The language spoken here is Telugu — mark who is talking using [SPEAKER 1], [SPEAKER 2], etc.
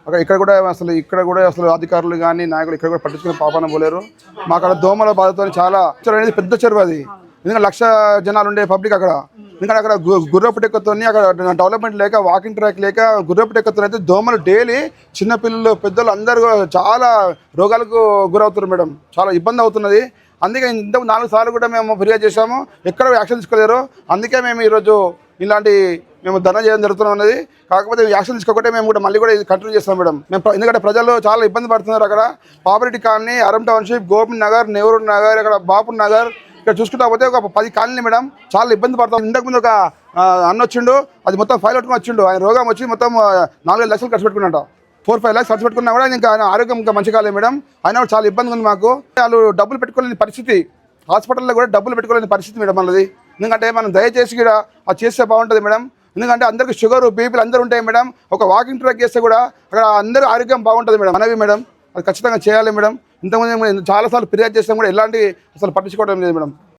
[SPEAKER 1] అక్కడ ఇక్కడ కూడా అసలు అధికారులు కానీ నాయకులు ఇక్కడ కూడా పట్టించుకునే పాపాన పోలేరు. మా అక్కడ దోమల బాధతో చాలా అనేది పెద్ద చెరువు అది. ఎందుకంటే 1,00,000 జనాలు ఉండే పబ్లిక్ అక్కడ. ఎందుకంటే అక్కడ గుర్రపు టెక్కతో అక్కడ డెవలప్మెంట్ లేక వాకింగ్ ట్రాక్ లేక గుర్రపు టెక్కతో అయితే దోమలు డైలీ చిన్నపిల్లలు పెద్దలు అందరూ చాలా రోగాలకు గురవుతున్నారు మేడం. చాలా ఇబ్బంది అవుతున్నది. అందుకే ఇంతకు 4 సార్లు కూడా మేము ఫిర్యాదు చేశాము, ఎక్కడ యాక్షన్ తీసుకోలేరు. అందుకే మేము ఈరోజు ఇలాంటి ధర్నా చేయడం జరుగుతున్నది. కాకపోతే యాక్షన్ తీసుకోకపోతే మేము కూడా మళ్ళీ కూడా ఇది కంటిన్యూ చేస్తాం మేడం. ఎందుకంటే ప్రజలు చాలా ఇబ్బంది పడుతున్నారు. అక్కడ పాపరెడ్డి కాలనీ, అరం టౌన్షిప్, గోపి నగర్, నెహ్రూ నగర్, ఇక్కడ బాపు నగర్, ఇక్కడ చూసుకుంటా పోతే ఒక 10 కాలనీ మేడం. చాలా ఇబ్బంది పడతాం. ఇంతకుముందు ఒక అన్న వచ్చిండు, అది మొత్తం ఫైల్ పెట్టుకుని వచ్చిండు. ఆయన రోగం వచ్చి మొత్తం 4-5 లక్షలు ఖర్చు పెట్టుకున్నట్ట. 4-5 లాక్స్ ఖర్చు పెట్టుకున్నా కూడా ఇంకా ఆయన ఆరోగ్యం ఇంకా మంచి కాలేదు మేడం. అయినా కూడా చాలా ఇబ్బంది ఉంది మాకు. వాళ్ళు డబ్బులు పెట్టుకోలేని పరిస్థితి, హాస్పిటల్లో కూడా డబ్బులు పెట్టుకోలేని పరిస్థితి మేడం మనది. ఎందుకంటే మనం దయచేసి కూడా అది చేస్తే బాగుంటుంది మేడం. ఎందుకంటే అందరికీ షుగర్ బీపీలు అందరూ ఉంటాయి మేడం. ఒక వాకింగ్ ట్రాక్ చేస్తే కూడా అక్కడ అందరూ ఆరోగ్యం బాగుంటుంది మేడం. మనవి మేడం అది ఖచ్చితంగా చేయాలి మేడం. ఇంతకుముందు చాలాసార్లు ఫిర్యాదు చేస్తాం కూడా ఎలాంటి అసలు పట్టించుకోవడం లేదు మేడం.